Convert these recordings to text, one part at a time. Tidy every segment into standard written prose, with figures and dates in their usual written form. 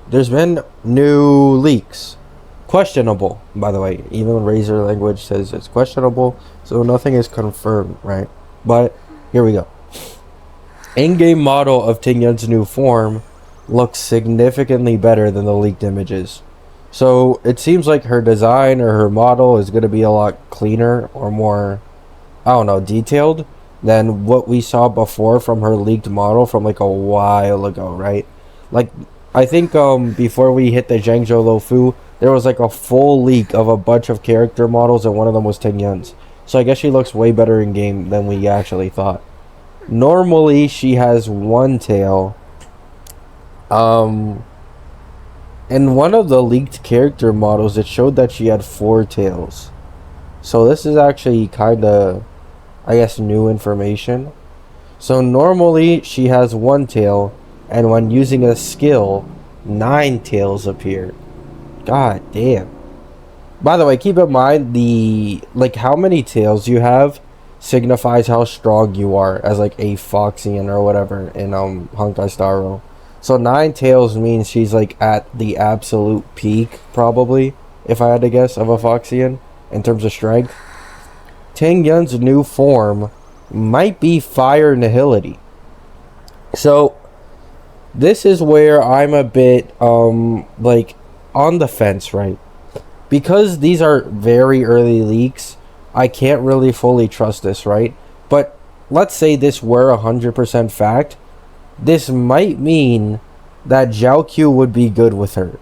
there's been new leaks. Questionable, by the way. Even Razor language says it's questionable, so nothing is confirmed, right? But here we go. In-game model of Tingyun's new form looks significantly better than the leaked images. So it seems like her design or her model is going to be a lot cleaner or more, I don't know, detailed than what we saw before from her leaked model from like a while ago, right? Like, I think before we hit the Zhangzhou Lofu, there was like a full leak of a bunch of character models, and one of them was Tingyun's. So I guess she looks way better in game than we actually thought. Normally, she has one tail. In one of the leaked character models, it showed that she had four tails. So this is actually kind of, I guess, new information. So normally, she has one tail, and when using a skill, 9 tails appear. God damn. By the way, keep in mind like how many tails you have signifies how strong you are as like a Foxian or whatever in Honkai Star Rail. So 9 tails means she's like at the absolute peak, probably, if I had to guess, of a Foxian in terms of strength. Tingyun's new form might be Fire Nihility. So this is where I'm a bit like on the fence, right? Because these are very early leaks, I can't really fully trust this, right? But let's say this were 100% fact. This might mean that Zhao Q would be good with her.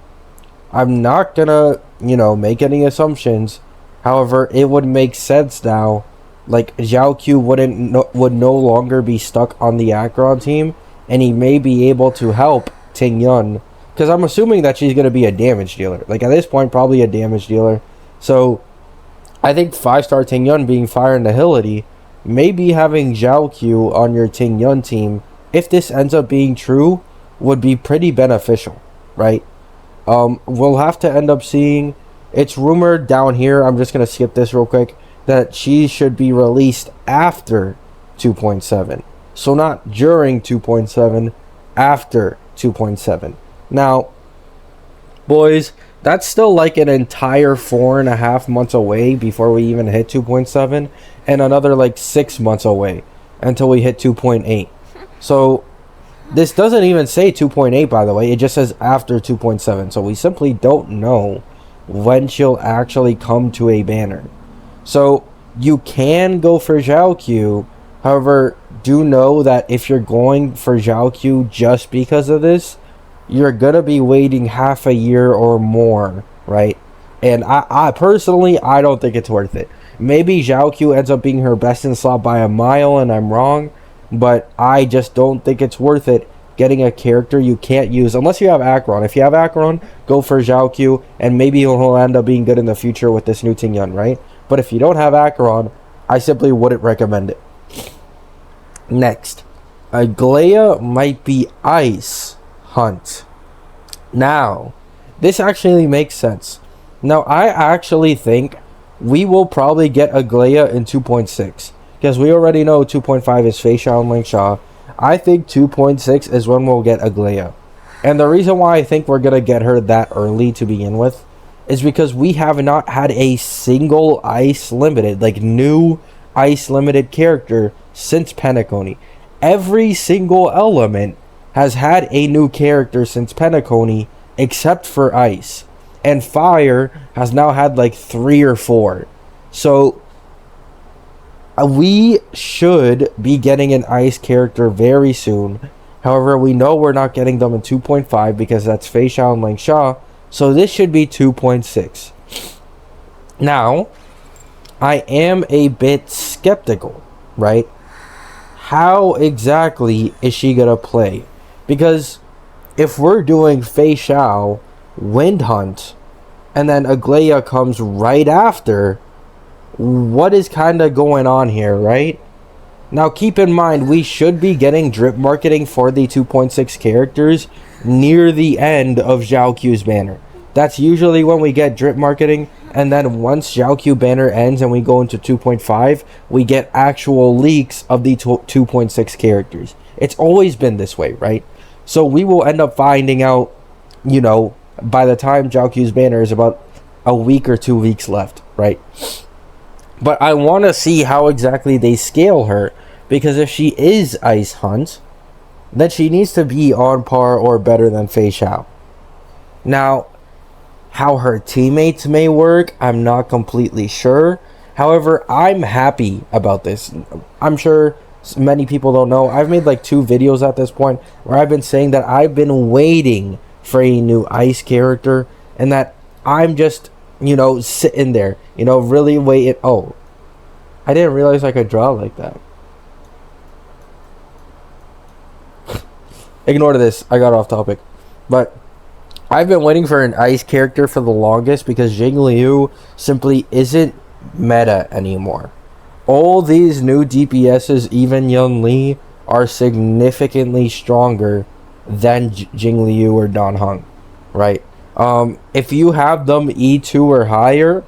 I'm not gonna, make any assumptions. However, it would make sense now. Like, Zhao Q would no longer be stuck on the Acheron team, and he may be able to help Tingyun. Because I'm assuming that she's going to be a damage dealer. Like, at this point, probably a damage dealer. So, I think 5-star Tingyun being Fire Nihility, maybe having Zhao Q on your Tingyun team, if this ends up being true, would be pretty beneficial, right? We'll have to end up seeing. It's rumored down here, I'm just going to skip this real quick, that she should be released after 2.7. So not during 2.7, after 2.7. Now, boys, that's still like an entire 4.5 months away before we even hit 2.7, and another like 6 months away until we hit 2.8. So this doesn't even say 2.8, by the way. It just says after 2.7. So we simply don't know when she'll actually come to a banner. So you can go for Zhao Q. However, do know that if you're going for Zhao Q just because of this, you're going to be waiting half a year or more, right? And I personally, I don't think it's worth it. Maybe Zhao Q ends up being her best in slot by a mile and I'm wrong, but I just don't think it's worth it getting a character you can't use unless you have Acheron. If you have Acheron, go for Zhao Q, and maybe he'll end up being good in the future with this new Tingyun, right? But if you don't have Acheron, I simply wouldn't recommend it. Next, Aglaia might be Ice Hunt. Now, this actually makes sense. Now, I actually think we will probably get Aglaia in 2.6. Because we already know 2.5 is Fei Xiao and Ling Sha. I think 2.6 is when we'll get Aglaia. And the reason why I think we're going to get her that early to begin with is because we have not had a single Ice Limited, like new Ice Limited character since Penacony. Every single element has had a new character since Penacony except for Ice. And Fire has now had like 3 or 4. So we should be getting an Ice character very soon. However, we know we're not getting them in 2.5 because that's Fei Xiao and Ling Sha. So this should be 2.6. Now, I am a bit skeptical, right? How exactly is she going to play? Because if we're doing Fei Xiao, Wind Hunt, and then Aglaia comes right after, what is kind of going on here, right? Now, keep in mind, we should be getting drip marketing for the 2.6 characters near the end of Zhao Q's banner. That's usually when we get drip marketing, and then once Zhao Q banner ends and we go into 2.5, we get actual leaks of the 2.6 characters. It's always been this way, right? So we will end up finding out you know, by the time Jiaoqiu's banner is about a week or 2 weeks left, right? But I want to see how exactly they scale her, because if she is Ice Hunt, then she needs to be on par or better than Fei Xiao. Now, how her teammates may work, I'm not completely sure. However, I'm happy about this. I'm sure many people don't know. I've made like 2 videos at this point where I've been saying that I've been waiting for a new Ice character, and that I'm just, you know, sitting there, you know, really waiting. Oh, I didn't realize I could draw like that. Ignore this. I got off topic. But I've been waiting for an Ice character for the longest because Jing Liu simply isn't meta anymore. All these new DPSs, even Yun Li, are significantly stronger than Jing Liu or Dan Heng, right? If you have them E2 or higher,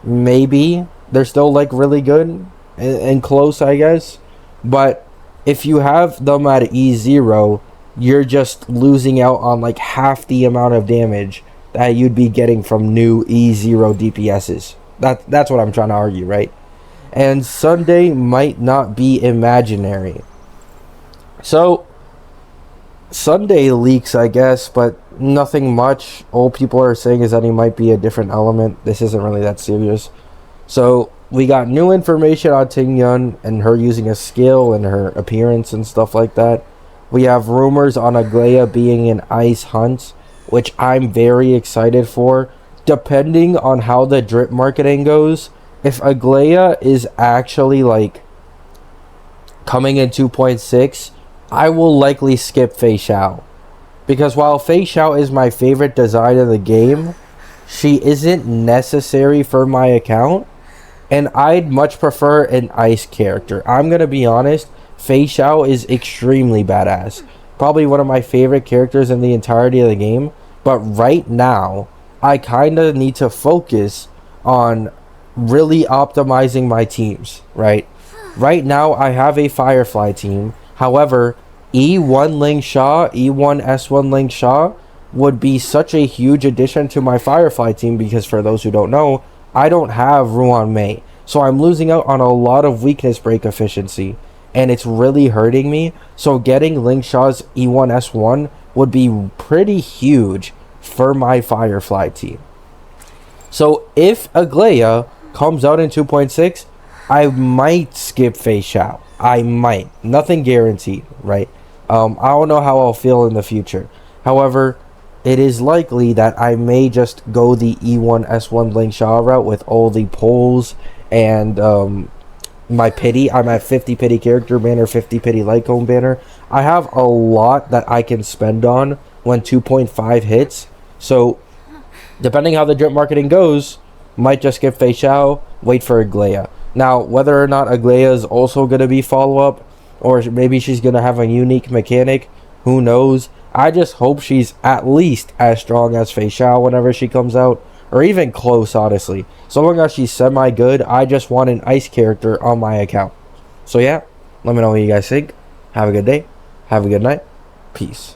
maybe they're still like really good and close, I guess. But if you have them at E0, you're just losing out on like half the amount of damage that you'd be getting from new E0 DPSs. That's what I'm trying to argue, right? And Sunday might not be imaginary. So, Sunday leaks, I guess, but nothing much. All people are saying is that he might be a different element. This isn't really that serious. So, we got new information on Tingyun and her using a skill and her appearance and stuff like that. We have rumors on Aglaia being an Ice Hunt, which I'm very excited for. Depending on how the drip marketing goes, if Aglaia is actually like coming in 2.6, I will likely skip Fei Xiao. Because while Fei Xiao is my favorite design in the game, she isn't necessary for my account. And I'd much prefer an Ice character. I'm going to be honest, Fei Xiao is extremely badass. Probably one of my favorite characters in the entirety of the game. But right now, I kind of need to focus on really optimizing my teams, right? Right now, I have a Firefly team. However, E1 Ling Sha, E1 S1 Ling Sha would be such a huge addition to my Firefly team because for those who don't know, I don't have Ruan Mei. So I'm losing out on a lot of weakness break efficiency, and it's really hurting me. So getting Ling Sha's E1 S1 would be pretty huge for my Firefly team. So if Aglaia comes out in 2.6, I might skip Fei Xiao. I might. Nothing guaranteed, right? I don't know how I'll feel in the future. However, it is likely that I may just go the E1 S1 Ling Sha route with all the polls and my pity. I'm at 50 pity character banner, 50 pity light cone banner. I have a lot that I can spend on when 2.5 hits. So, depending how the drip marketing goes, might just skip Fei Xiao, wait for Aglaia. Now, whether or not Aglaia is also going to be follow-up, or maybe she's going to have a unique mechanic, who knows? I just hope she's at least as strong as Fei Xiao whenever she comes out, or even close, honestly. So long as she's semi-good, I just want an Ice character on my account. So yeah, let me know what you guys think. Have a good day. Have a good night. Peace.